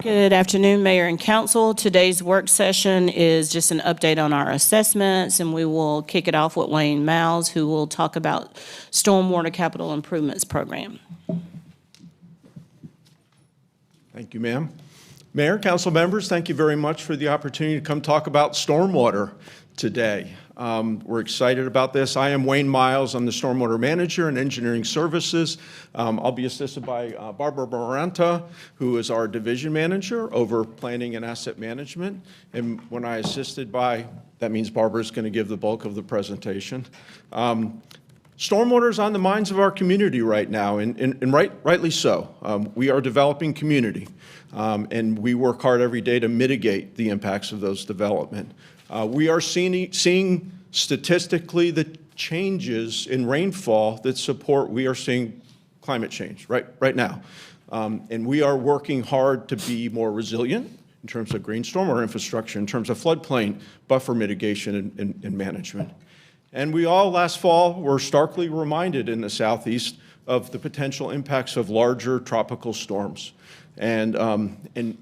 Good afternoon, Mayor and Council. Today's work session is just an update on our assessments, and we will kick it off with Wayne Miles, who will talk about Stormwater Capital Improvements Program. Thank you, ma'am. Mayor, council members, thank you very much for the opportunity to come talk about stormwater today. We're excited about this. I am Wayne Miles. I'm the Stormwater Manager in Engineering Services. I'll be assisted by Barbara Baranta, who is our Division Manager over Planning and Asset Management. And when I assisted by, that means Barbara's going to give the bulk of the presentation. Stormwater is on the minds of our community right now, and rightly so. We are developing community, and we work hard every day to mitigate the impacts of those development. We are seeing statistically the changes in rainfall that support, we are seeing climate change right now. And we are working hard to be more resilient in terms of green stormwater infrastructure, in terms of floodplain buffer mitigation and management. And we all last fall were starkly reminded in the Southeast of the potential impacts of larger tropical storms. And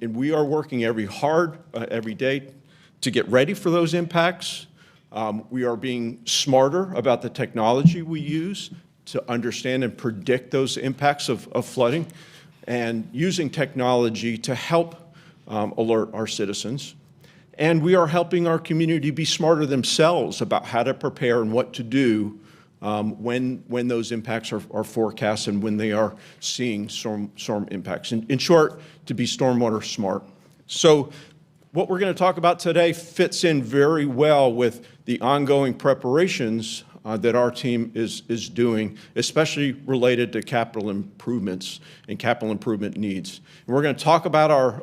we are working every day to get ready for those impacts. We are being smarter about the technology we use to understand and predict those impacts of flooding, and using technology to help alert our citizens. And we are helping our community be smarter themselves about how to prepare and what to do when those impacts are forecast and when they are seeing storm impacts. In short, to be stormwater smart. So what we're going to talk about today fits in very well with the ongoing preparations that our team is doing, especially related to capital improvements and capital improvement needs. And we're going to talk about our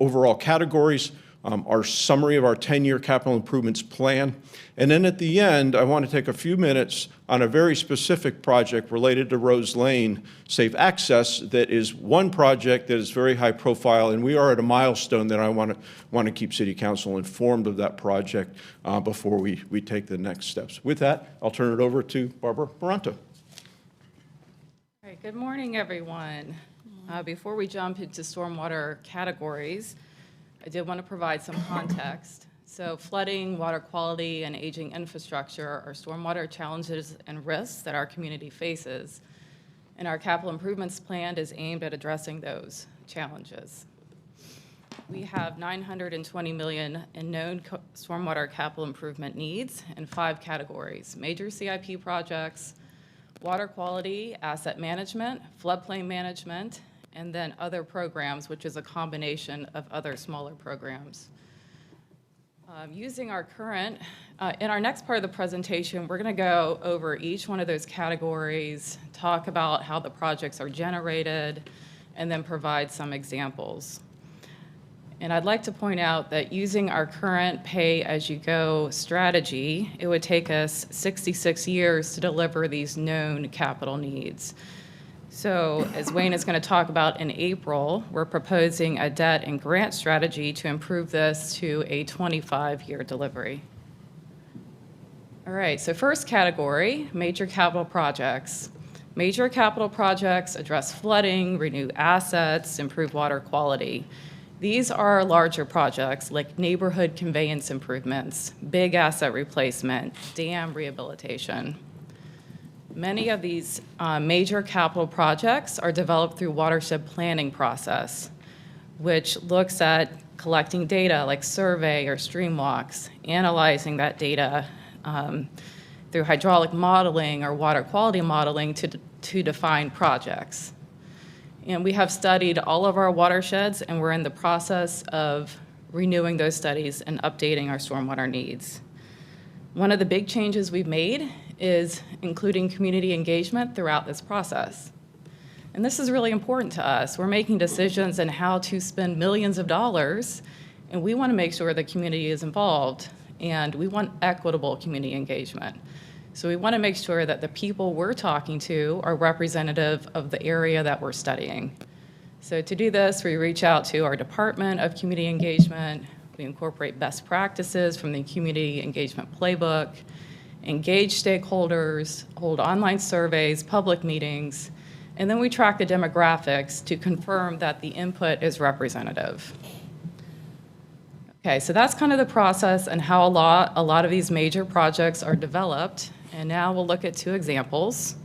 overall categories, our summary of our 10-year capital improvements plan. And then at the end, I want to take a few minutes on a very specific project related to Rose Lane Safe Access that is one project that is very high profile, and we are at a milestone that I want to keep City Council informed of that project before we take the next steps. With that, I'll turn it over to Barbara Baranta. All right, good morning, everyone. Before we jump into stormwater categories, I did want to provide some context. So flooding, water quality, and aging infrastructure are stormwater challenges and risks that our community faces. And our capital improvements plan is aimed at addressing those challenges. We have $920 million in known stormwater capital improvement needs in 5 categories: major CIP projects, water quality, asset management, floodplain management, and then other programs, which is a combination of other smaller programs. Using our current, in our next part of the presentation, we're going to go over each one of those categories, talk about how the projects are generated, and then provide some examples. And I'd like to point out that using our current pay-as-you-go strategy, it would take us 66 years to deliver these known capital needs. So as Wayne is going to talk about in April, we're proposing a debt and grant strategy to improve this to a 25-year delivery. All right, so first category, major capital projects. Major capital projects address flooding, renew assets, improve water quality. These are larger projects like neighborhood conveyance improvements, big asset replacement, dam rehabilitation. Many of these major capital projects are developed through watershed planning process, which looks at collecting data like survey or stream walks, analyzing that data through hydraulic modeling or water quality modeling to define projects. And we have studied all of our watersheds, and we're in the process of renewing those studies and updating our stormwater needs. One of the big changes we've made is including community engagement throughout this process. And this is really important to us. We're making decisions on how to spend millions of dollars, and we want to make sure the community is involved, and we want equitable community engagement. So we want to make sure that the people we're talking to are representative of the area that we're studying. So to do this, we reach out to our Department of Community Engagement. We incorporate best practices from the Community Engagement Playbook, engage stakeholders, hold online surveys, public meetings, And then we track the demographics to confirm that the input is representative. Okay, so that's kind of the process and how a lot of these major projects are developed. And now we'll look at two examples.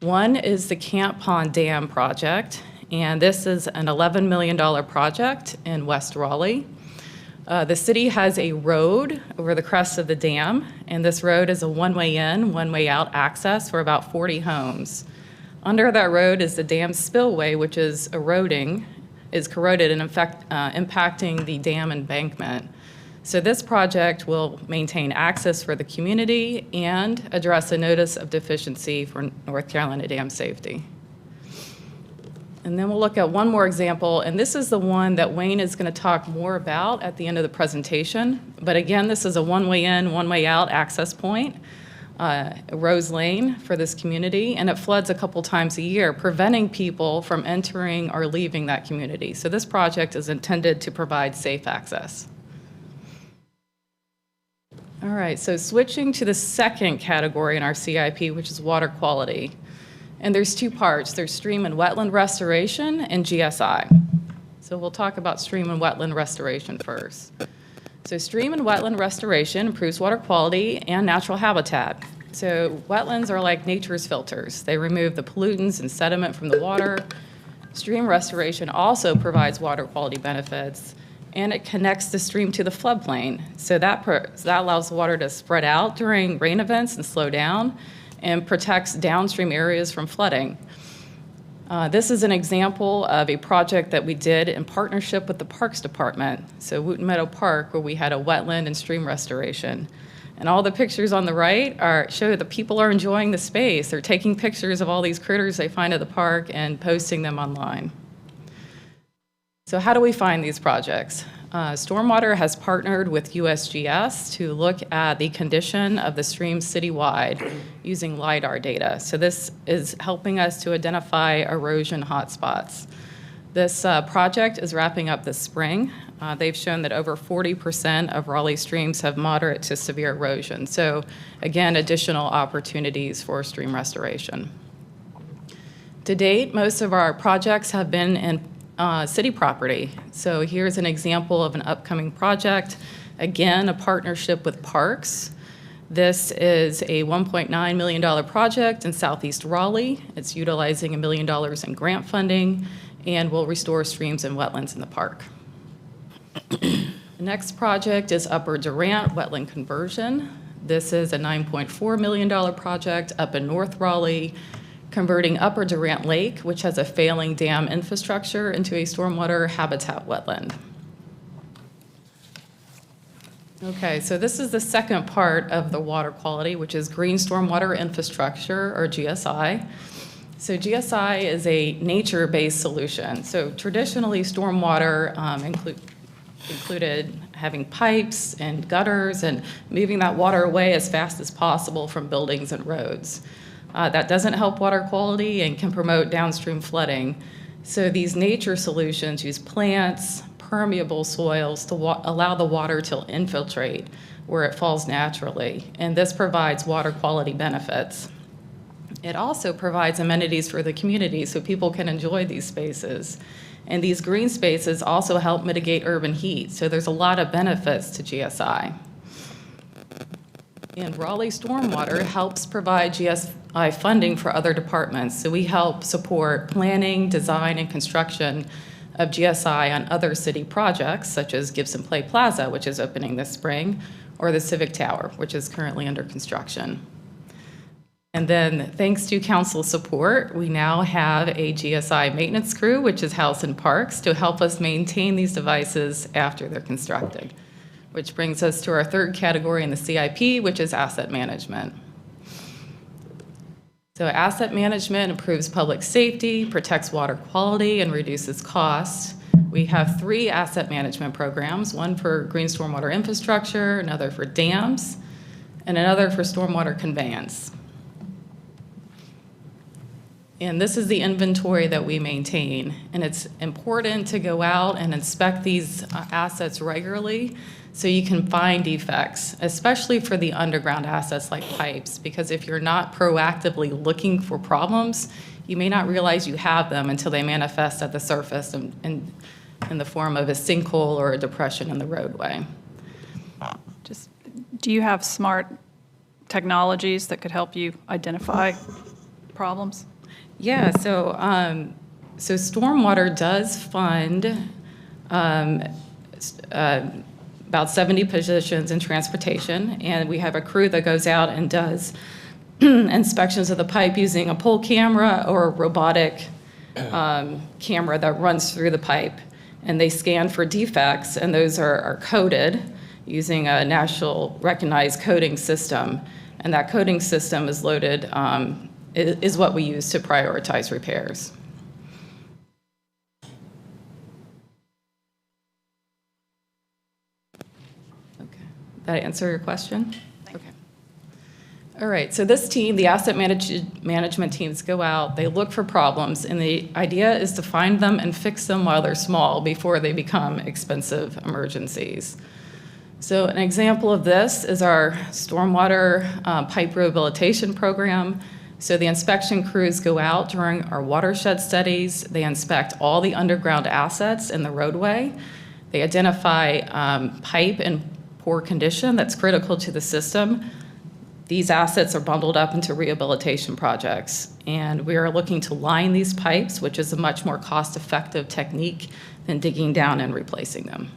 One is the Camp Pond Dam project, and this is an $11 million project in West Raleigh. The city has a road over the crest of the dam, and this road is a one-way in, one-way out access for about 40 homes. Under that road is the dam spillway, which is corroded and impacting the dam embankment. So this project will maintain access for the community and address a notice of deficiency for North Carolina dam safety. And then we'll look at one more example, and this is the one that Wayne is going to talk more about at the end of the presentation. But again, this is a one-way in, one-way out access point, Rose Lane for this community, and it floods a couple times a year, preventing people from entering or leaving that community. So this project is intended to provide safe access. All right, so switching to the second category in our CIP, which is water quality. And there's two parts. There's stream and wetland restoration and GSI. So we'll talk about stream and wetland restoration first. So stream and wetland restoration improves water quality and natural habitat. So wetlands are like nature's filters. They remove the pollutants and sediment from the water. Stream restoration also provides water quality benefits, and it connects the stream to the floodplain. So that allows the water to spread out during rain events and slow down, and protects downstream areas from flooding. This is an example of a project that we did in partnership with the Parks Department. So Wooten Meadow Park, where we had a wetland and stream restoration. And all the pictures on the right show that people are enjoying the space. They're taking pictures of all these critters they find at the park and posting them online. So how do we find these projects? Stormwater has partnered with USGS to look at the condition of the streams citywide using LiDAR data. So this is helping us to identify erosion hotspots. This project is wrapping up this spring. They've shown that over 40% of Raleigh streams have moderate to severe erosion. So again, additional opportunities for stream restoration. To date, most of our projects have been in city property. So here's an example of an upcoming project. Again, a partnership with Parks. This is a $1.9 million project in Southeast Raleigh. It's utilizing $1 million in grant funding and will restore streams and wetlands in the park. The next project is Upper Durant Wetland Conversion. This is a $9.4 million project up in North Raleigh, converting Upper Durant Lake, which has a failing dam infrastructure, into a stormwater habitat wetland. Okay, so this is the second part of the water quality, which is green stormwater infrastructure, or GSI. So GSI is a nature-based solution. So traditionally, stormwater included having pipes and gutters and moving that water away as fast as possible from buildings and roads. That doesn't help water quality and can promote downstream flooding. So these nature solutions use plants, permeable soils to allow the water to infiltrate where it falls naturally. And this provides water quality benefits. It also provides amenities for the community so people can enjoy these spaces. And these green spaces also help mitigate urban heat. So there's a lot of benefits to GSI. And Raleigh Stormwater helps provide GSI funding for other departments. So we help support planning, design, and construction of GSI on other city projects, such as Gibson Play Plaza, which is opening this spring, or the Civic Tower, which is currently under construction. And then, thanks to council support, we now have a GSI maintenance crew, which is housed in Parks, to help us maintain these devices after they're constructed. Which brings us to our third category in the CIP, which is asset management. So asset management improves public safety, protects water quality, and reduces costs. We have 3 asset management programs, one for green stormwater infrastructure, another for dams, and another for stormwater conveyance. And this is the inventory that we maintain. And it's important to go out and inspect these assets regularly so you can find defects, especially for the underground assets like pipes, because if you're not proactively looking for problems, you may not realize you have them until they manifest at the surface in the form of a sinkhole or a depression in the roadway. Just, do you have smart technologies that could help you identify problems? Yeah, so Stormwater does fund about 70 positions in transportation, and we have a crew that goes out and does inspections of the pipe using a pole camera or a robotic camera that runs through the pipe, and they scan for defects, and those are coded using a national recognized coding system, and that coding system is loaded, is what we use to prioritize repairs. Okay, that answer your question? Okay. All right, so this team, the asset management teams go out, they look for problems, and the idea is to find them and fix them while they're small before they become expensive emergencies. So an example of this is our stormwater pipe rehabilitation program. So the inspection crews go out during our watershed studies. They inspect all the underground assets in the roadway. They identify pipe in poor condition that's critical to the system. These assets are bundled up into rehabilitation projects. And we are looking to line these pipes, which is a much more cost-effective technique than digging down and replacing them.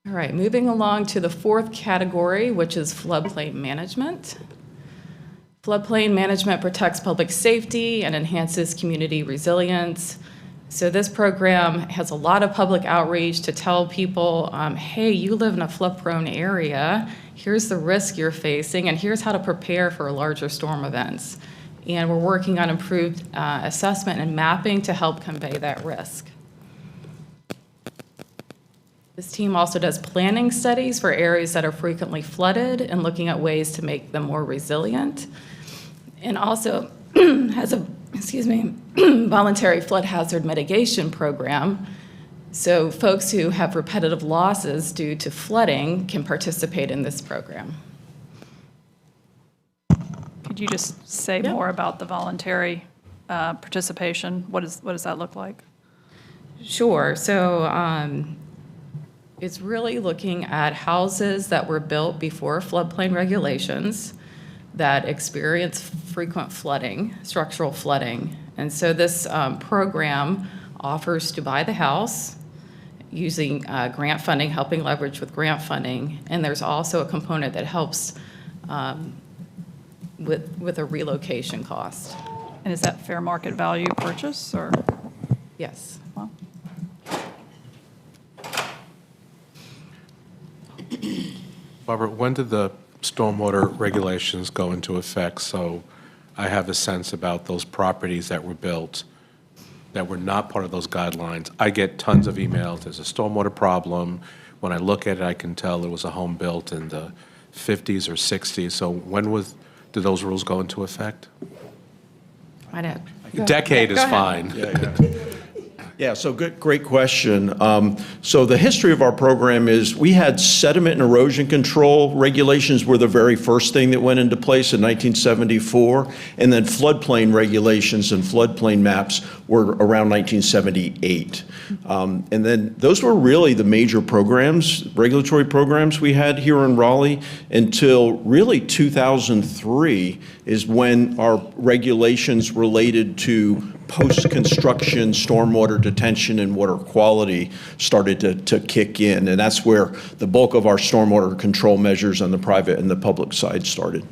All right, moving along to the fourth category, which is floodplain management. Floodplain management protects public safety and enhances community resilience. So this program has a lot of public outreach to tell people, hey, you live in a flood-prone area, here's the risk you're facing, and here's how to prepare for larger storm events. And we're working on improved assessment and mapping to help convey that risk. This team also does planning studies for areas that are frequently flooded and looking at ways to make them more resilient. And also has a, voluntary flood hazard mitigation program. So folks who have repetitive losses due to flooding can participate in this program. Could you just say more about the voluntary participation? What does that look like? Sure. So it's really looking at houses that were built before floodplain regulations that experience frequent flooding, structural flooding. And so this program offers to buy the house using grant funding, helping leverage with grant funding. And there's also a component that helps with a relocation cost. And is that fair market value purchase, or? Yes. Well, Barbara, when did the stormwater regulations go into effect? So I have a sense about those properties that were built that were not part of those guidelines. I get tons of emails. There's a stormwater problem. When I look at it, I can tell it was a home built in the 50s or 60s. So when did those rules go into effect? A Decade is fine. Yeah, so great question. So the history of our program is we had sediment and erosion control regulations were the very first thing that went into place in 1974, and then floodplain regulations and floodplain maps were around 1978. And then those were really the major programs, regulatory programs we had here in Raleigh until really 2003 is when our regulations related to post-construction stormwater detention and water quality started to kick in. And that's where the bulk of our stormwater control measures on the private and the public side started.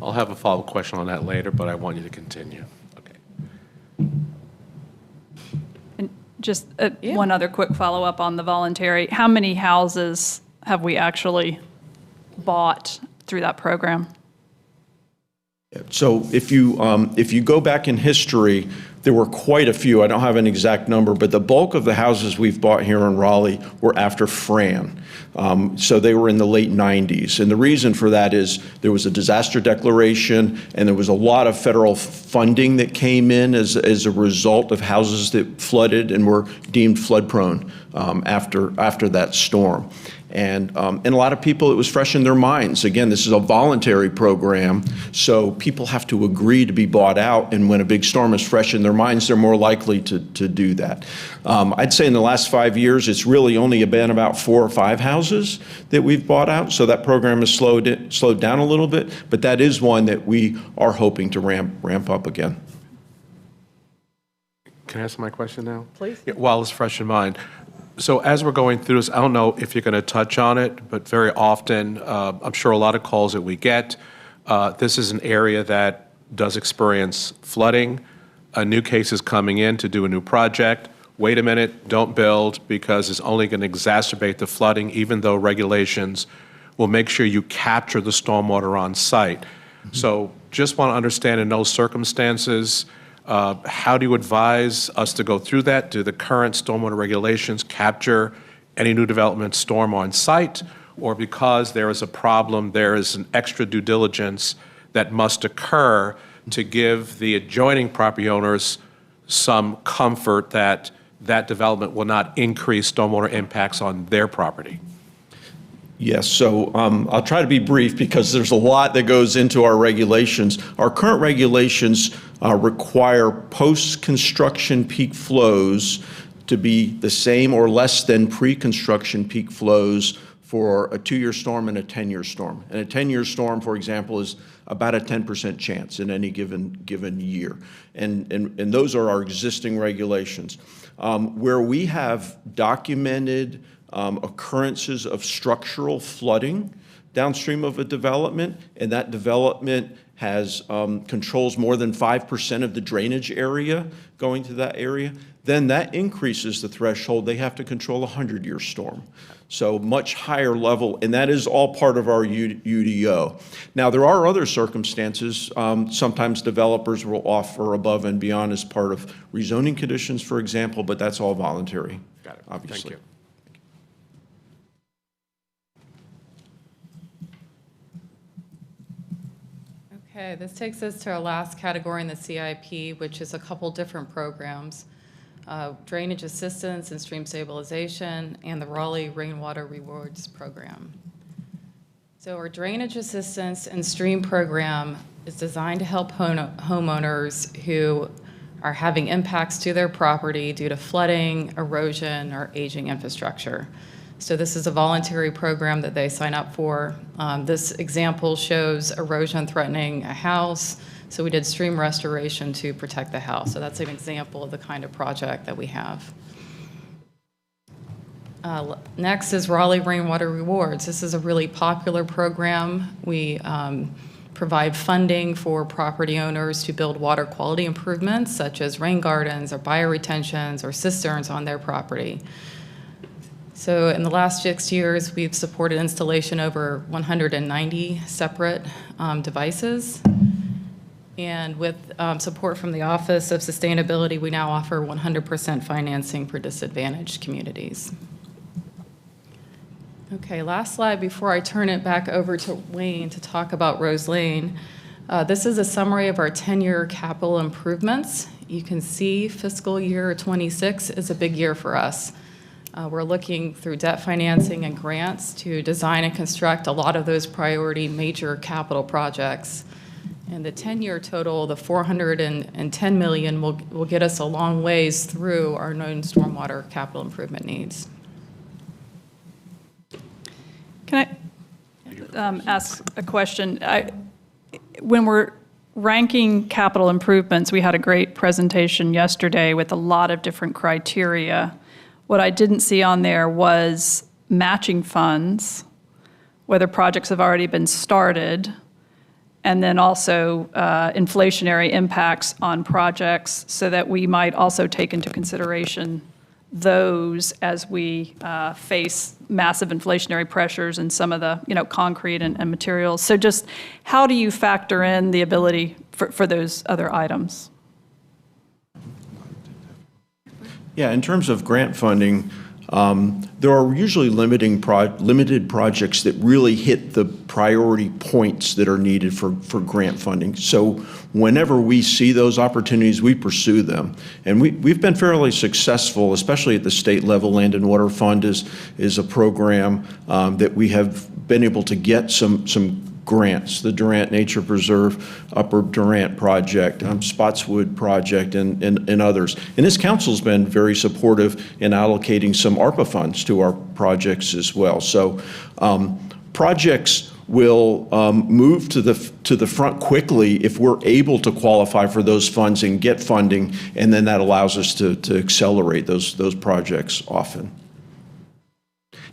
I'll have a follow-up question on that later, but I want you to continue. Okay. and just one other quick follow-up on the voluntary. How many houses have we actually bought through that program? So if you go back in history, there were quite a few. I don't have an exact number, but the bulk of the houses we've bought here in Raleigh were after Fran. So they were in the late 90s. And the reason for that is there was a disaster declaration and there was a lot of federal funding that came in as a result of houses that flooded and were deemed flood prone after that storm. And a lot of people, it was fresh in their minds. Again, this is a voluntary program, so people have to agree to be bought out, and when a big storm is fresh in their minds, they're more likely to do that. I'd say in the last 5 years, it's really only been about 4 or 5 houses that we've bought out, so that program has slowed down a little bit, but that is one that we are hoping to ramp up again. Can I answer my question now? Please. Yeah, while it's fresh in mind. So as we're going through this, I don't know if you're going to touch on it, but very often, I'm sure a lot of calls that we get, this is an area that does experience flooding. A new case is coming in to do a new project. Wait a minute, don't build because it's only going to exacerbate the flooding, even though regulations will make sure you capture the stormwater on site. So just want to understand in those circumstances, how do you advise us to go through that? Do the current stormwater regulations capture any new development storm on site? Or because there is a problem, there is an extra due diligence that must occur to give the adjoining property owners some comfort that that development will not increase stormwater impacts on their property? Yes, so I'll try to be brief because there's a lot that goes into our regulations. Our current regulations require post-construction peak flows to be the same or less than pre-construction peak flows for a 2-year storm and a 10-year storm. And a 10-year storm, for example, is about a 10% chance in any given year. And those are our existing regulations. Where we have documented occurrences of structural flooding downstream of a development, and that development has controls more than 5% of the drainage area going to that area, then that increases the threshold. They have to control a 100-year storm. So much higher level, and that is all part of our UDO. Now, there are other circumstances. Sometimes developers will offer above and beyond as part of rezoning conditions, for example, but that's all voluntary. Got it. Obviously. Thank you. Okay, this takes us to our last category in the CIP, which is a couple different programs. Drainage assistance and stream stabilization, and the Raleigh Rainwater Rewards Program. So our drainage assistance and stream program is designed to help homeowners who are having impacts to their property due to flooding, erosion, or aging infrastructure. So this is a voluntary program that they sign up for. This example shows erosion threatening a house. So we did stream restoration to protect the house. So that's an example of the kind of project that we have. Next is Raleigh Rainwater Rewards. This is a really popular program. We provide funding for property owners to build water quality improvements, such as rain gardens or bioretentions or cisterns on their property. So in the last 6 years, we've supported installation over 190 separate devices. And with support from the Office of Sustainability, we now offer 100% financing for disadvantaged communities. Okay, last slide before I turn it back over to Wayne to talk about Rose Lane. This is a summary of our 10-year capital improvements. You can see fiscal year 26 is a big year for us. We're looking through debt financing and grants to design and construct a lot of those priority major capital projects. And the 10-year total, the $410 million, will get us a long ways through our known stormwater capital improvement needs. Can I ask a question? When we're ranking capital improvements, we had a great presentation yesterday with a lot of different criteria. What I didn't see on there was matching funds, whether projects have already been started, and then also inflationary impacts on projects so that we might also take into consideration those as we face massive inflationary pressures in some of the concrete and materials. So just how do you factor in the ability for those other items? Yeah, in terms of grant funding, there are usually limited projects that really hit the priority points that are needed for grant funding. So whenever we see those opportunities, we pursue them. And we've been fairly successful, especially at the state level. Land and Water Fund is a program that we have been able to get some grants, the Durant Nature Preserve, Upper Durant Project, Spotswood Project, and others. And this council's been very supportive in allocating some ARPA funds to our projects as well. So projects will move to the front quickly if we're able to qualify for those funds and get funding, and then that allows us to accelerate those projects often.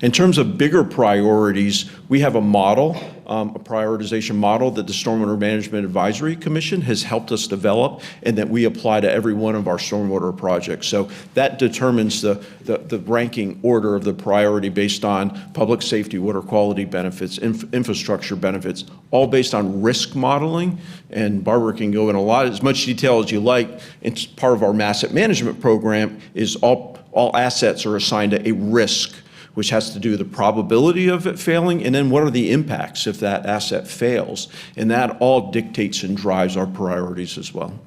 In terms of bigger priorities, we have a model, a prioritization model that the Stormwater Management Advisory Commission has helped us develop and that we apply to every one of our stormwater projects. So that determines the ranking order of the priority based on public safety, water quality benefits, infrastructure benefits, all based on risk modeling. And Barbara can go in as much detail as you like. It's part of our asset management program is all assets are assigned a risk, which has to do with the probability of it failing, and then what are the impacts if that asset fails. And that all dictates and drives our priorities as well.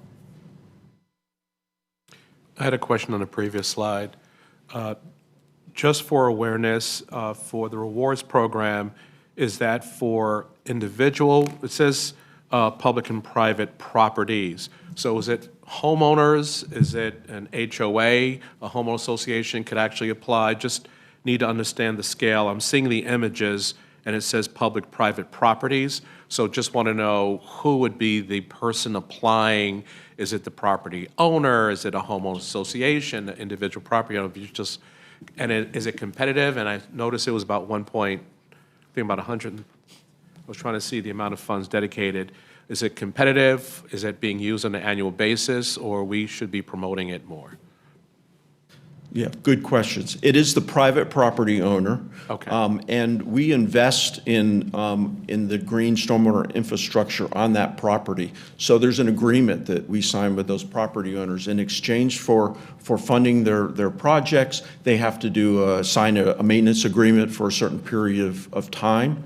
I had a question on the previous slide. Just for awareness, for the rewards program, is that for individual? It says public and private properties. So is it homeowners? Is it an HOA? A homeowner association could actually apply? Just need to understand the scale. I'm seeing the images and it says public-private properties. So just want to know who would be the person applying. Is it the property owner? Is it a homeowner association, an individual property owner? Is it competitive? And I noticed it was about 100. I was trying to see the amount of funds dedicated. Is it competitive? Is it being used on an annual basis, or we should be promoting it more? Yeah, good questions. It is the private property owner. Okay. And we invest in the green stormwater infrastructure on that property. So there's an agreement that we sign with those property owners. In exchange for funding their projects, they have to sign a maintenance agreement for a certain period of time.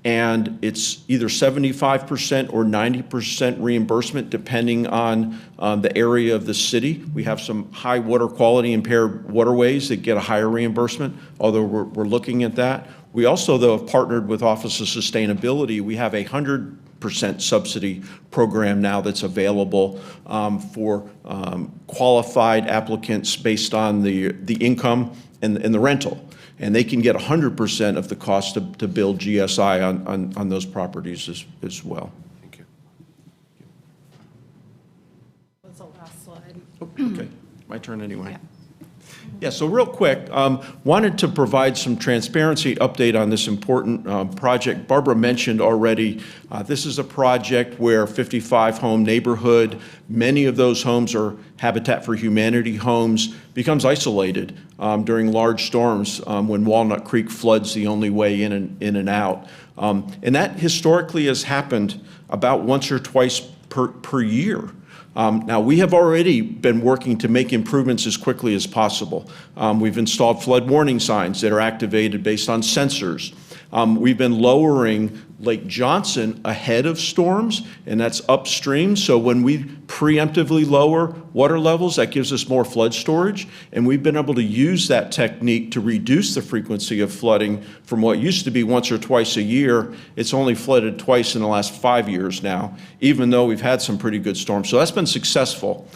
And it's either 75% or 90% reimbursement depending on the area of the city. We have some high water quality impaired waterways that get a higher reimbursement, although we're looking at that. We also, though, have partnered with Office of Sustainability. We have 100% subsidy program now that's available for qualified applicants based on the income and the rental. And they can get 100% of the cost to build GSI on those properties as well. Thank you. That's the last slide. Okay, my turn anyway. Yeah, so real quick, wanted to provide some transparency update on this important project. Barbara mentioned already, this is a project where 55-home neighborhood, many of those homes are Habitat for Humanity homes, becomes isolated during large storms when Walnut Creek floods the only way in and out. And that historically has happened about once or twice per year. Now, we have already been working to make improvements as quickly as possible. We've installed flood warning signs that are activated based on sensors. We've been lowering Lake Johnson ahead of storms, and that's upstream. So when we preemptively lower water levels, that gives us more flood storage. And we've been able to use that technique to reduce the frequency of flooding from what used to be once or twice a year. It's only flooded twice in the last 5 years now, even though we've had some pretty good storms. So that's been successful.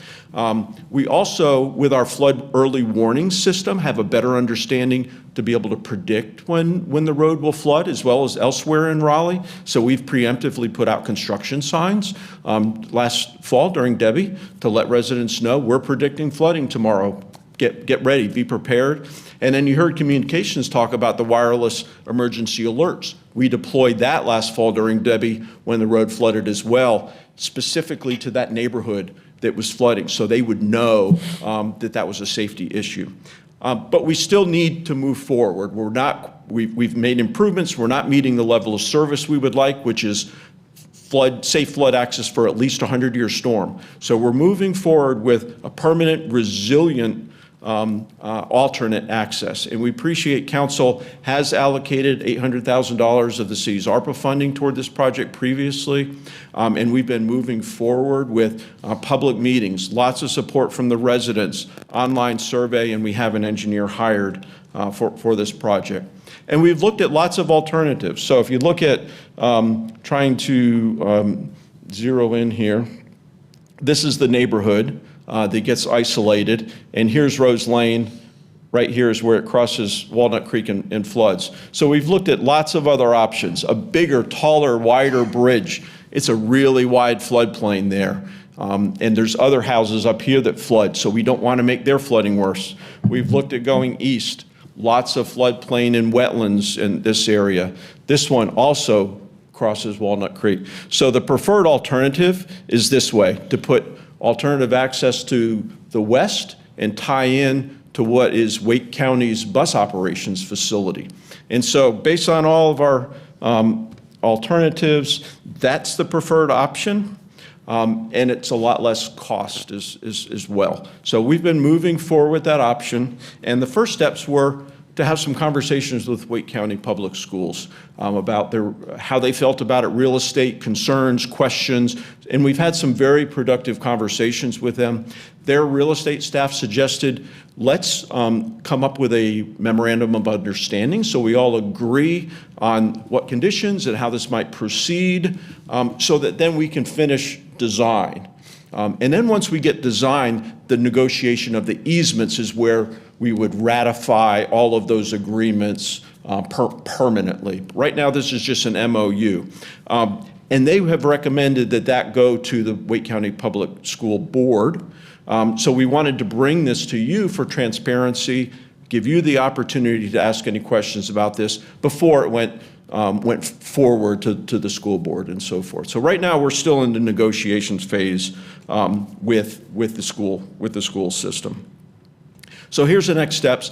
We also, with our flood early warning system, have a better understanding to be able to predict when the road will flood, as well as elsewhere in Raleigh. So we've preemptively put out construction signs last fall during Debbie to let residents know we're predicting flooding tomorrow. Get ready, be prepared. And then you heard communications talk about the wireless emergency alerts. We deployed that last fall during Debbie when the road flooded as well, specifically to that neighborhood that was flooding, so they would know that was a safety issue. But we still need to move forward. We've made improvements. We're not meeting the level of service we would like, which is safe flood access for at least a 100-year storm. So we're moving forward with a permanent, resilient alternate access. And we appreciate council has allocated $800,000 of the city's ARPA funding toward this project previously, and we've been moving forward with public meetings, lots of support from the residents, online survey, and we have an engineer hired for this project. And we've looked at lots of alternatives. So if you look at trying to zero in here, this is the neighborhood that gets isolated, and here's Rose Lane. Right here is where it crosses Walnut Creek and floods. So we've looked at lots of other options, a bigger, taller, wider bridge. It's a really wide floodplain there. And there's other houses up here that flood, so we don't want to make their flooding worse. We've looked at going east, lots of floodplain and wetlands in this area. This one also crosses Walnut Creek. So the preferred alternative is this way, to put alternative access to the west and tie in to what is Wake County's bus operations facility. And so based on all of our alternatives, that's the preferred option. And it's a lot less cost as well. So we've been moving forward with that option. And the first steps were to have some conversations with Wake County Public Schools about how they felt about it, real estate concerns, questions, and we've had some very productive conversations with them. Their real estate staff suggested, let's come up with a memorandum of understanding so we all agree on what conditions and how this might proceed so that then we can finish design. And then once we get design, the negotiation of the easements is where we would ratify all of those agreements permanently. Right now, this is just an MOU. And they have recommended that that go to the Wake County Public School Board. So we wanted to bring this to you for transparency, give you the opportunity to ask any questions about this before it went forward to the school board and so forth. So right now we're still in the negotiations phase with the school system. So here's the next steps.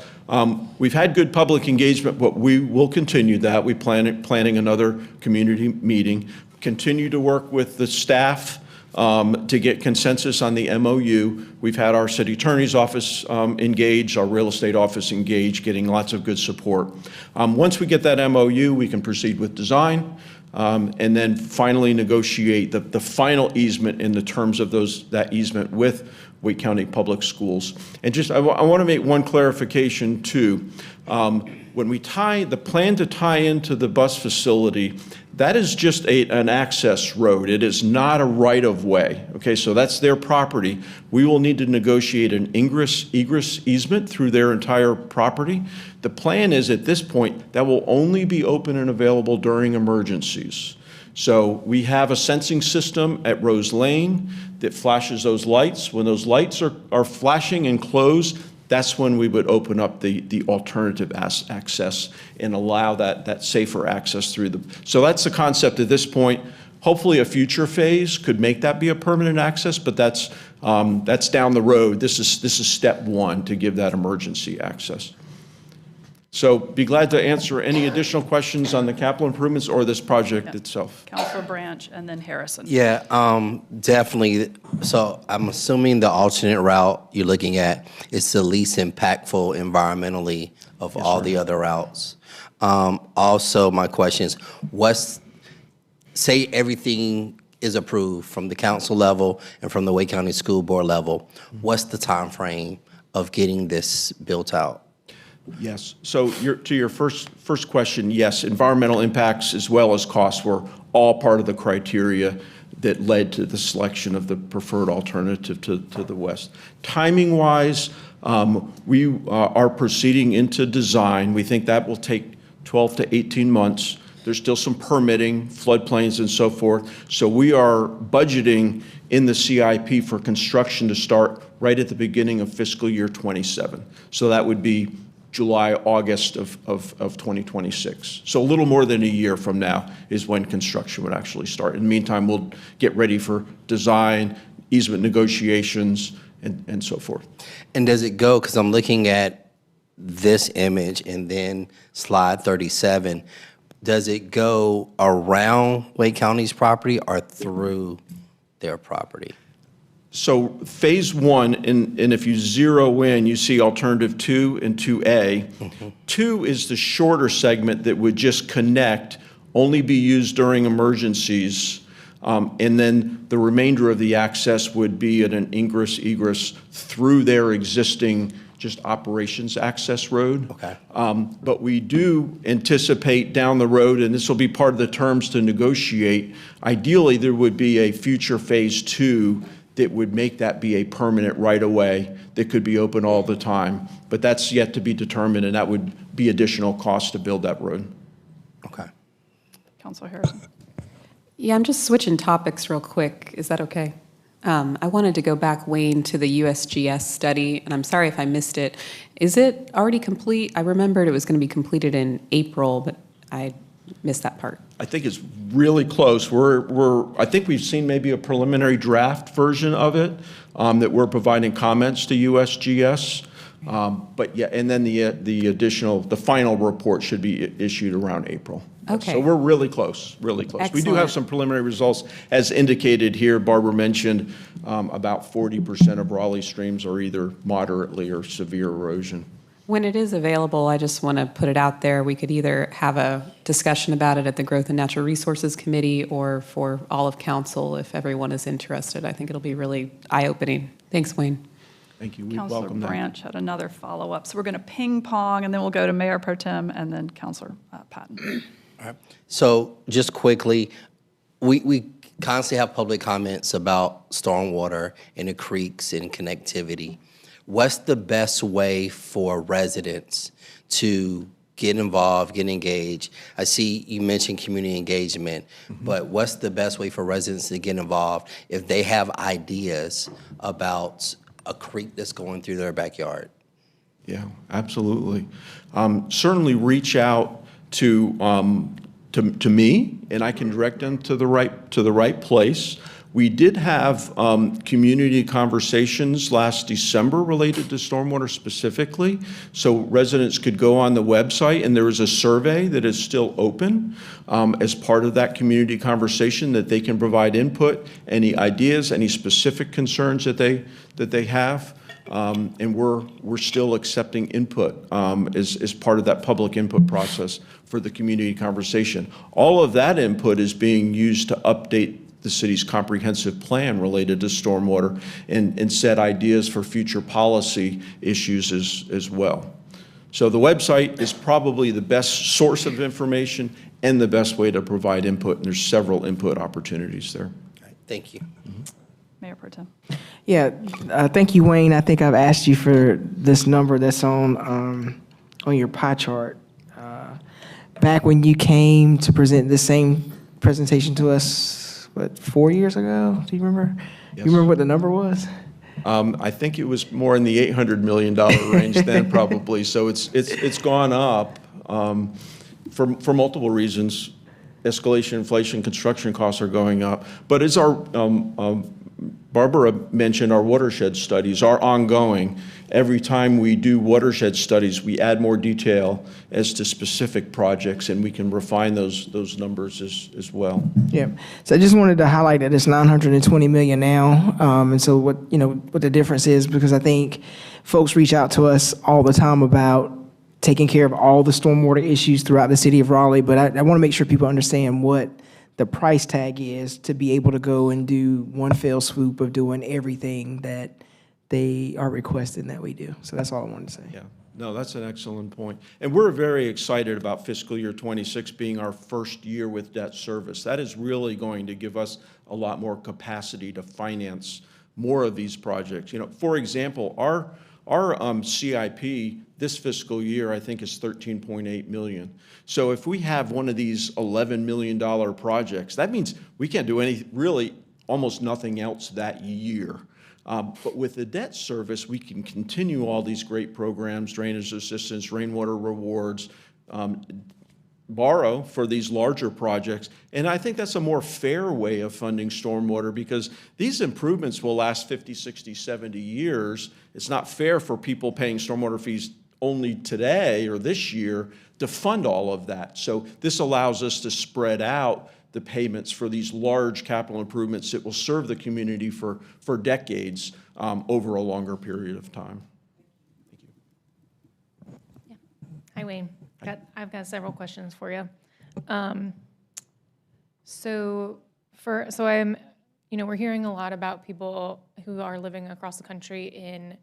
We've had good public engagement, but we will continue that. We planning another community meeting, continue to work with the staff to get consensus on the MOU. We've had our city attorney's office engaged, our real estate office engaged, getting lots of good support. Once we get that MOU, we can proceed with design and then finally negotiate the final easement in the terms of that easement with Wake County Public Schools. And just, I want to make one clarification too. When we the plan to tie into the bus facility, that is just an access road. It is not a right-of-way. Okay, so that's their property. We will need to negotiate an egress easement through their entire property. The plan is at this point that will only be open and available during emergencies. So we have a sensing system at Rose Lane that flashes those lights. When those lights are flashing and closed, that's when we would open up the alternative access and allow that safer access through so that's the concept at this point. Hopefully a future phase could make that be a permanent access, but that's down the road. This is step one to give that emergency access. So be glad to answer any additional questions on the capital improvements or this project itself. Councilor Branch and then Harrison. Yeah, definitely. So I'm assuming the alternate route you're looking at is the least impactful environmentally of all the other routes. Also, my question is, say everything is approved from the council level and from the Wake County School Board level, what's the time frame of getting this built out? Yes. So to your first question, yes, environmental impacts as well as costs were all part of the criteria that led to the selection of the preferred alternative to the west. Timing-wise, we are proceeding into design. We think that will take 12 to 18 months. There's still some permitting, floodplains and so forth. So we are budgeting in the CIP for construction to start right at the beginning of fiscal year 27. So that would be July, August of 2026. So a little more than a year from now is when construction would actually start. In the meantime, we'll get ready for design, easement negotiations, and so forth. And does it go, because I'm looking at this image and then slide 37, does it go around Wake County's property or through their property? So phase one, and if you zero in, you see alternative 2 and 2A. 2 is the shorter segment that would just connect, only be used during emergencies, and then the remainder of the access would be at an ingress egress through their existing just operations access road. Okay. But we do anticipate down the road, and this will be part of the terms to negotiate, ideally there would be a future phase 2 that would make that be a permanent right-of-way that could be open all the time. But that's yet to be determined, and that would be additional cost to build that road. Okay. Councilor Harrison. Yeah, I'm just switching topics real quick. Is that okay? I wanted to go back, Wayne, to the USGS study, and I'm sorry if I missed it. Is it already complete? I remembered it was going to be completed in April, but I missed that part. I think it's really close. I think we've seen maybe a preliminary draft version of it that we're providing comments to USGS. But yeah, and then the final report should be issued around April. Okay. So we're really close, really close. We do have Excellent. some preliminary results. As indicated here, Barbara mentioned about 40% of Raleigh streams are either moderately or severe erosion. When it is available, I just want to put it out there. We could either have a discussion about it at the Growth and Natural Resources Committee or for all of council if everyone is interested. I think it'll be really eye-opening. Thanks, Wayne. Thank you. We Councilor welcome that. Branch had another follow-up. So we're going to ping pong, and then we'll go to Mayor Pro Tem and then Councilor Patton. All right. So just quickly, we constantly have public comments about stormwater and the creeks and connectivity. What's the best way for residents to get involved, get engaged? I see you mentioned community engagement, but what's the best way for residents to get involved if they have ideas about a creek that's going through their backyard? Yeah, absolutely. Certainly reach out to me, and I can direct them to the right place. We did have community conversations last December related to stormwater specifically, so residents could go on the website, and there is a survey that is still open as part of that community conversation that they can provide input, any ideas, any specific concerns that they have. And we're still accepting input as part of that public input process for the community conversation. All of that input is being used to update the city's comprehensive plan related to stormwater and set ideas for future policy issues as well. So the website is probably the best source of information and the best way to provide input, and there's several input opportunities there. All right, thank you. Mayor Pro Tem. Yeah, thank you, Wayne. I think I've asked you for this number that's on your pie chart. Back when you came to present the same presentation to us, what, 4 years ago? Do you remember? Yes. You remember what the number was? I think it was more in the $800 million range then, probably. So it's gone up for multiple reasons. Escalation, inflation, construction costs are going up. But as our Barbara mentioned, our watershed studies are ongoing. Every time we do watershed studies, we add more detail as to specific projects, and we can refine those numbers as well. Yeah. So I just wanted to highlight that it's $920 million now, and so what the difference is, because I think folks reach out to us all the time about taking care of all the stormwater issues throughout the city of Raleigh, but I want to make sure people understand what the price tag is to be able to go and do one fell swoop of doing everything that they are requesting that we do. So that's all I wanted to say. Yeah, no, that's an excellent point. And we're very excited about fiscal year +26 being our first year with debt service. That is really going to give us a lot more capacity to finance more of these projects. For example, our CIP this fiscal year, I think, is $13.8 million. So if we have one of these $11 million projects, that means we can't do really almost nothing else that year. But with the debt service, we can continue all these great programs, drainage assistance, rainwater rewards, borrow for these larger projects. And I think that's a more fair way of funding stormwater, because these improvements will last 50, 60, 70 years. It's not fair for people paying stormwater fees only today or this year to fund all of that. So this allows us to spread out the payments for these large capital improvements that will serve the community for decades over a longer period of time. Hi, Wayne. I've got several questions for you. So I'm, we're hearing a lot about people who are living across the country in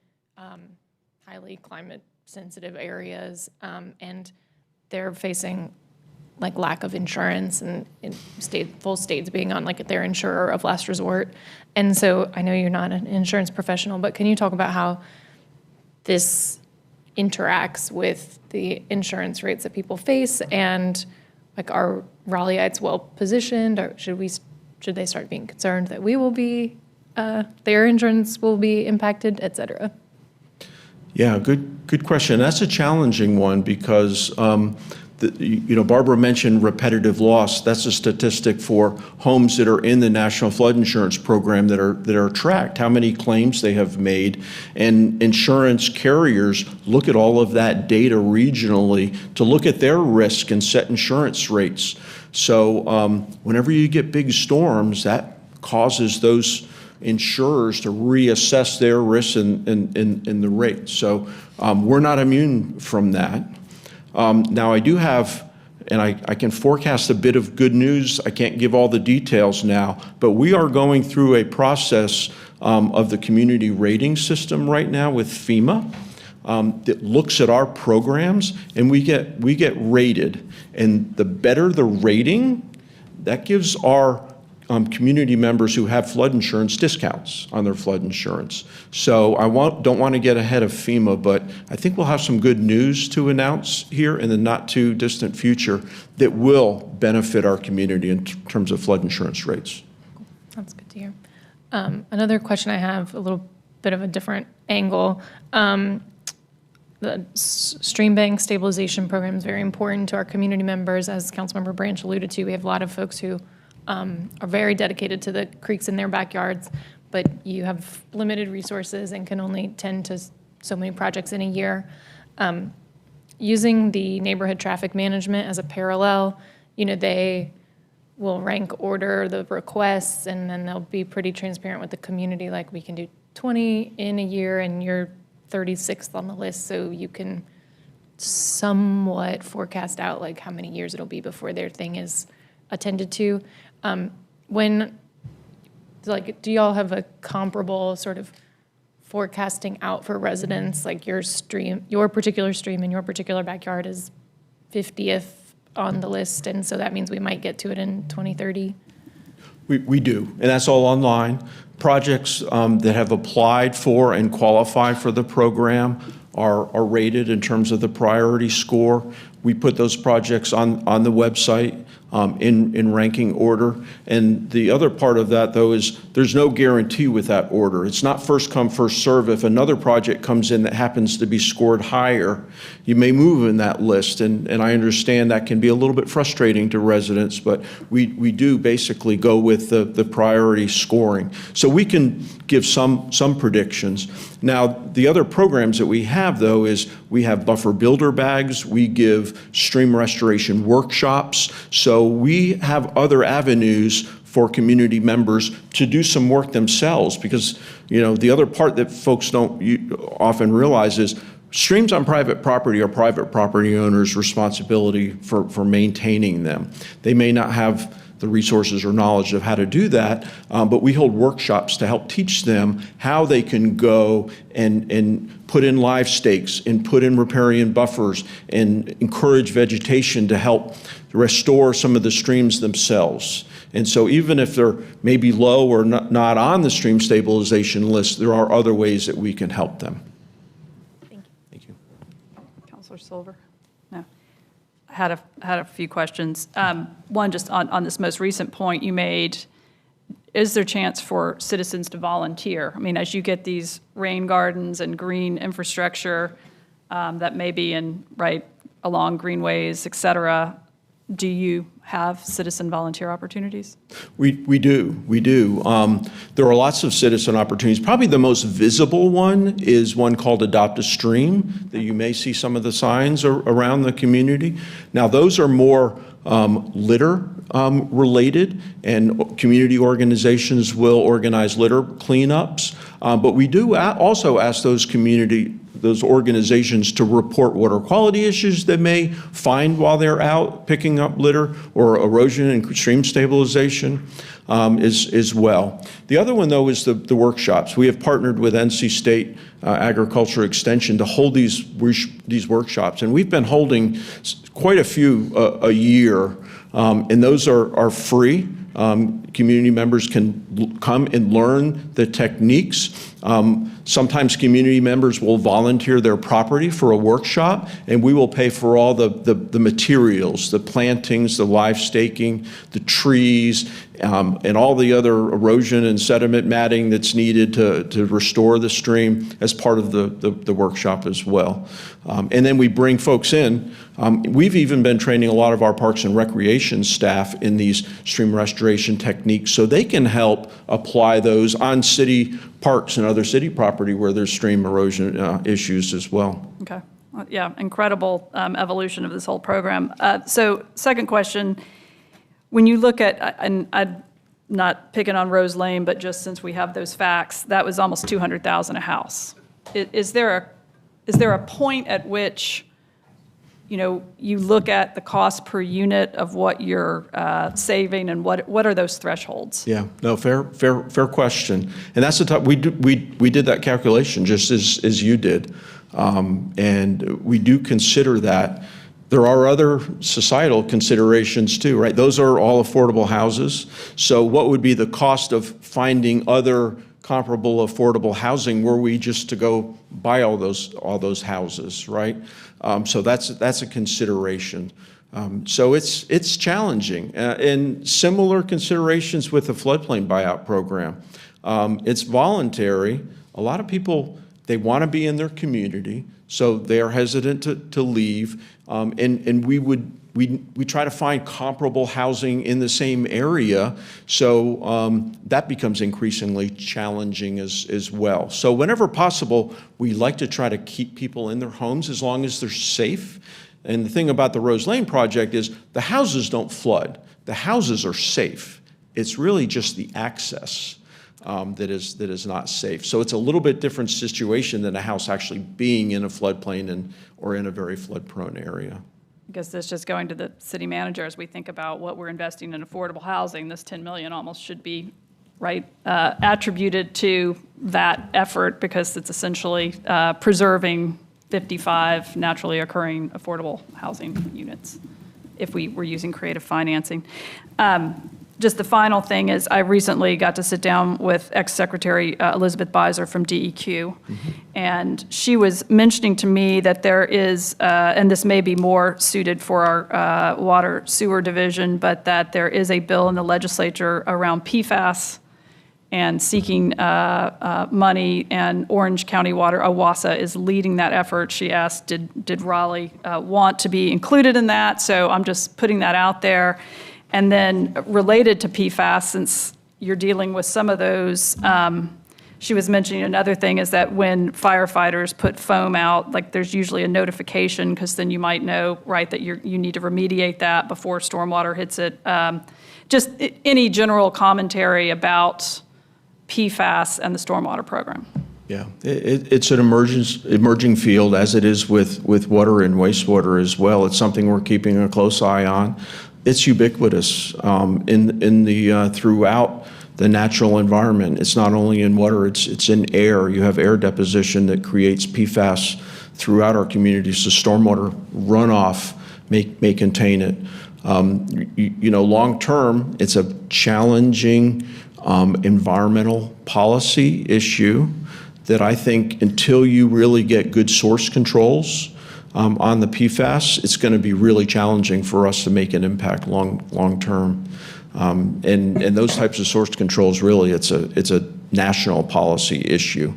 highly climate-sensitive areas, and they're facing like lack of insurance and full states being on like their insurer of last resort. And so I know you're not an insurance professional, but can you talk about how this interacts with the insurance rates that people face, and like are Raleigheites well positioned, or should they start being concerned that we will be their insurance will be impacted, et cetera? Yeah, good question. That's a challenging one because Barbara mentioned repetitive loss. That's a statistic for homes that are in the National Flood Insurance Program that are tracked, how many claims they have made. And insurance carriers look at all of that data regionally to look at their risk and set insurance rates. So whenever you get big storms, that causes those insurers to reassess their risks in the rate. So we're not immune from that. Now I do have, and I can forecast a bit of good news. I can't give all the details now, but we are going through a process of the community rating system right now with FEMA that looks at our programs, and we get rated. And the better the rating, that gives our community members who have flood insurance discounts on their flood insurance. So don't want to get ahead of FEMA, but I think we'll have some good news to announce here in the not too distant future that will benefit our community in terms of flood insurance rates. That's good to hear. Another question I have, a little bit of a different angle. The stream bank stabilization program is very important to our community members. As Councilmember Branch alluded to, we have a lot of folks who are very dedicated to the creeks in their backyards, but you have limited resources and can only tend to so many projects in a year. Using the neighborhood traffic management as a parallel, they will rank order the requests, and then they'll be pretty transparent with the community, like we can do 20 in a year and you're 36th on the list, so you can somewhat forecast out like how many years it'll be before their thing is attended to. Do y'all have a comparable sort of forecasting out for residents, like your particular stream in your particular backyard is 50th on the list, and so that means we might get to it in 2030? We do, and that's all online. Projects that have applied for and qualify for the program are rated in terms of the priority score. We put those projects on the website in ranking order. And the other part of that, though, is there's no guarantee with that order. It's not first come, first serve. If another project comes in that happens to be scored higher, you may move in that list. And I understand that can be a little bit frustrating to residents, but we do basically go with the priority scoring. So we can give some predictions. Now, the other programs that we have, though, is we have buffer builder bags. We give stream restoration workshops. So we have other avenues for community members to do some work themselves, because the other part that folks don't often realize is streams on private property are private property owners' responsibility for maintaining them. They may not have the resources or knowledge of how to do that, but we hold workshops to help teach them how they can go and put in live stakes and put in riparian buffers and encourage vegetation to help restore some of the streams themselves. And so even if they're maybe low or not on the stream stabilization list, there are other ways that we can help them. Thank you. Thank you. Councilor Silver? No. I had a few questions. One, just on this most recent point you made, is there a chance for citizens to volunteer? I mean, as you get these rain gardens and green infrastructure that may be right along greenways, et cetera, do you have citizen volunteer opportunities? We do. There are lots of citizen opportunities. Probably the most visible one is one called Adopt a Stream, that you may see some of the signs around the community. Now, those are more litter related, and community organizations will organize litter cleanups. But we do also ask those organizations to report water quality issues they may find while they're out picking up litter, or erosion and stream stabilization as well. The other one, though, is the workshops. We have partnered with NC State Agriculture Extension to hold these workshops, and we've been holding quite a few a year, and those are free. Community members can come and learn the techniques. Sometimes community members will volunteer their property for a workshop, and we will pay for all the materials, the plantings, the live staking, the trees, and all the other erosion and sediment matting that's needed to restore the stream as part of the workshop as well. And then we bring folks in. We've even been training a lot of our parks and recreation staff in these stream restoration techniques so they can help apply those on city parks and other city property where there's stream erosion issues as well. Okay. Well, yeah, incredible evolution of this whole program. So second question, when you look at, and I'm not picking on Rose Lane, but just since we have those facts, that was almost $200,000 a house. Is there a point at which, you know, you look at the cost per unit of what you're saving, and what are those thresholds? Yeah, no, fair question. And that's the top, we did that calculation just as you did. And we do consider that. There are other societal considerations too, right? Those are all affordable houses. So what would be the cost of finding other comparable affordable housing were we just to go buy all those houses, right? So that's a consideration. So it's challenging. And similar considerations with the floodplain buyout program. It's voluntary. A lot of people, they want to be in their community, so they are hesitant to leave. And we try to find comparable housing in the same area, so that becomes increasingly challenging as well. So whenever possible, we like to try to keep people in their homes as long as they're safe. And the thing about the Rose Lane project is the houses don't flood. The houses are safe. It's really just the access that is not safe. So it's a little bit different situation than a house actually being in a floodplain or in a very flood-prone area. I guess that's just going to the city manager as we think about what we're investing in affordable housing. This $10 million almost should be attributed to that effort, because it's essentially preserving 55 naturally occurring affordable housing units if we were using creative financing. Just the final thing is, I recently got to sit down with ex-Secretary Elizabeth Beiser from DEQ, and she was mentioning to me that there is, and this may be more suited for our water sewer division, but that there is a bill in the legislature around PFAS and seeking money, and Orange County Water, OWASA, is leading that effort. She asked, did Raleigh want to be included in that? So I'm just putting that out there. And then related to PFAS, since you're dealing with some of those, she was mentioning another thing is that when firefighters put foam out, like there's usually a notification, because then you might know, right, that you need to remediate that before stormwater hits it. Just any general commentary about PFAS and the stormwater program. Yeah, it's an emerging field, as it is with water and wastewater as well. It's something we're keeping a close eye on. It's ubiquitous throughout the natural environment. It's not only in water, it's in air. You have air deposition that creates PFAS throughout our communities. So stormwater runoff may contain it. Long term, it's a challenging environmental policy issue that I think until you really get good source controls on the PFAS, it's going to be really challenging for us to make an impact long term. And those types of source controls, really, it's a national policy issue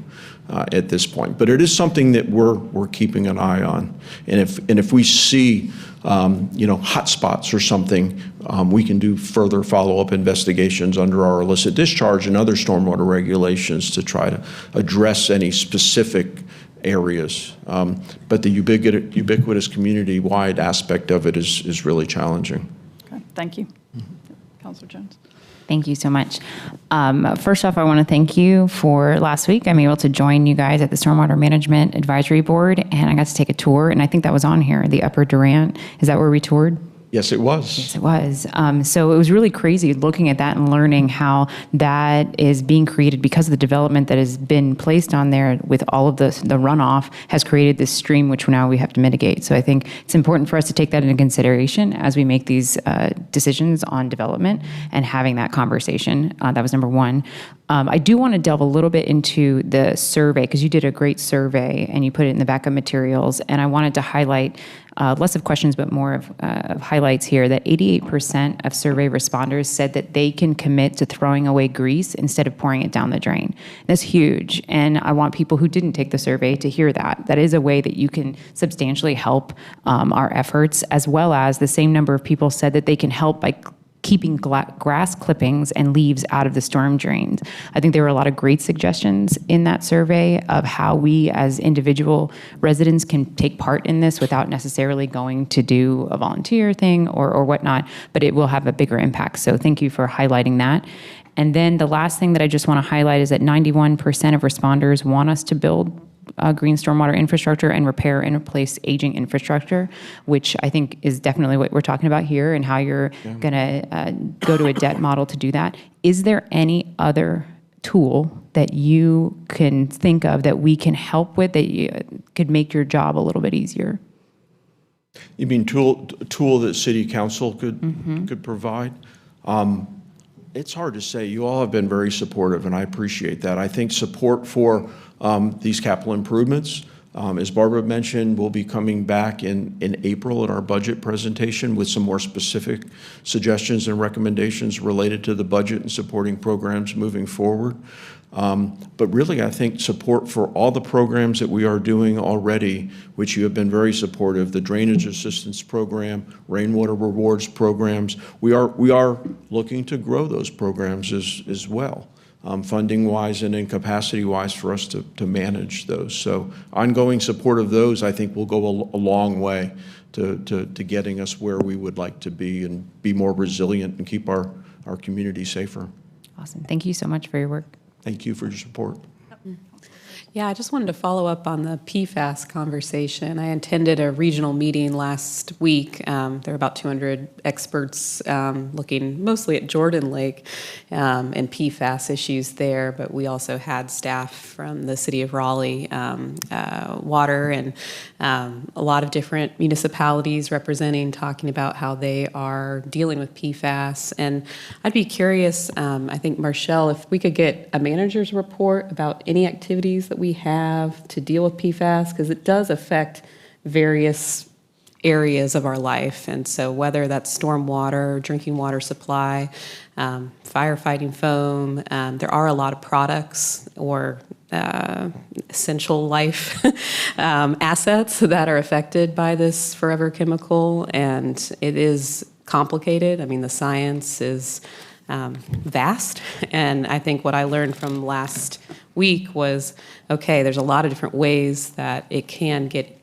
at this point. But it is something that we're keeping an eye on. And if we see hot spots or something, we can do further follow-up investigations under our illicit discharge and other stormwater regulations to try to address any specific areas. But the ubiquitous community-wide aspect of it is really challenging. Okay, thank you. Councilor Jones. Thank you so much. First off, I want to thank you for last week. I'm able to join you guys at the Stormwater Management Advisory Board, and I got to take a tour, and I think that was on here, the Upper Durant. Is that where we toured? Yes, it was. Yes, it was. So it was really crazy looking at that and learning how that is being created because of the development that has been placed on there with all of the runoff has created this stream, which now we have to mitigate. So I think it's important for us to take that into consideration as we make these decisions on development and having that conversation. That was number one. I do want to delve a little bit into the survey because you did a great survey and you put it in the backup materials. And I wanted to highlight less of questions, but more of highlights here, that 88% of survey responders said that they can commit to throwing away grease instead of pouring it down the drain. That's huge. And I want people who didn't take the survey to hear that. That is a way that you can substantially help our efforts, as well as the same number of people said that they can help by keeping grass clippings and leaves out of the storm drains. I think there were a lot of great suggestions in that survey of how we as individual residents can take part in this without necessarily going to do a volunteer thing or whatnot, but it will have a bigger impact. So thank you for highlighting that. And then the last thing that I just want to highlight is that 91% of responders want us to build green stormwater infrastructure and repair and replace aging infrastructure, which I think is definitely what we're talking about here and how you're going to go to a debt model to do that. Is there any other tool that you can think of that we can help with that you, could make your job a little bit easier? You mean tool that city council could provide? It's hard to say. You all have been very supportive, and I appreciate that. I think support for these capital improvements, as Barbara mentioned, we'll be coming back in April at our budget presentation with some more specific suggestions and recommendations related to the budget and supporting programs moving forward. But really, I think support for all the programs that we are doing already, which you have been very supportive, the Drainage Assistance Program, Rainwater Rewards programs, we are looking to grow those programs as well. Funding-wise and in capacity-wise for us to manage those. So ongoing support of those, I think, will go a long way to getting us where we would like to be and be more resilient and keep our community safer. Awesome. Thank you so much for your work. Thank you for your support. Yeah, I just wanted to follow up on the PFAS conversation. I attended a regional meeting last week. There were about 200 experts looking mostly at Jordan Lake and PFAS issues there, but we also had staff from the city of Raleigh, water, and a lot of different municipalities representing, talking about how they are dealing with PFAS. And I'd be curious, I think, Marshall, if we could get a manager's report about any activities that we have to deal with PFAS, because it does affect various areas of our life. And so whether that's stormwater, drinking water supply, firefighting foam, there are a lot of products or essential life assets that are affected by this forever chemical, and it is complicated. I mean, the science is vast, and I think what I learned from last week was, okay, there's a lot of different ways that it can get,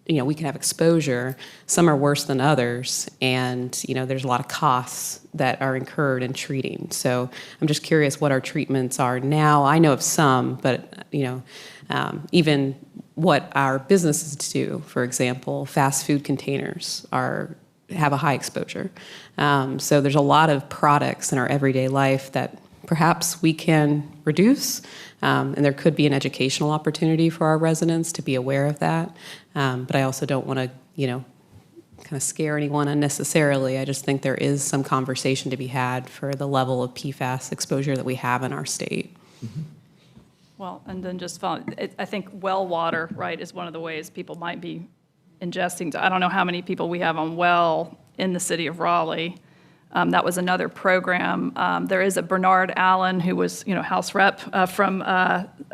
we can have exposure. Some are worse than others, and, there's a lot of costs that are incurred in treating. So I'm just curious what our treatments are now. I know of some, but, even what our businesses do, for example, fast food containers have a high exposure. So there's a lot of products in our everyday life that perhaps we can reduce, and there could be an educational opportunity for our residents to be aware of that. But I also don't want to, kind of scare anyone unnecessarily. I just think there is some conversation to be had for the level of PFAS exposure that we have in our state. Mm-hmm. Well, and then just I think well water, right, is one of the ways people might be ingesting. I don't know how many people we have on well in the city of Raleigh. That was another program. There is a Bernard Allen, who was, House Rep from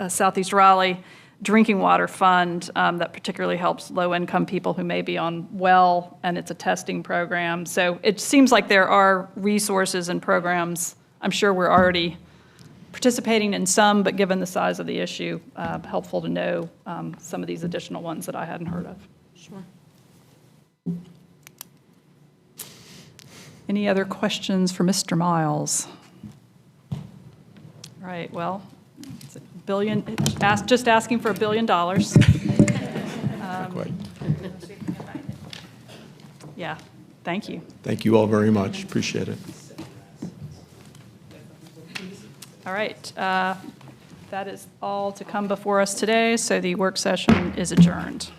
Southeast Raleigh, drinking water fund that particularly helps low-income people who may be on well, and it's a testing program. So it seems like there are resources and programs. I'm sure we're already participating in some, but given the size of the issue, helpful to know some of these additional ones that I hadn't heard of. Sure. Any other questions for Mr. Miles? All right, well, it's $1 billion, just asking for $1 billion. Not quite. Yeah, thank you. Thank you all very much. Appreciate it. All right, that is all to come before us today, so the work session is adjourned.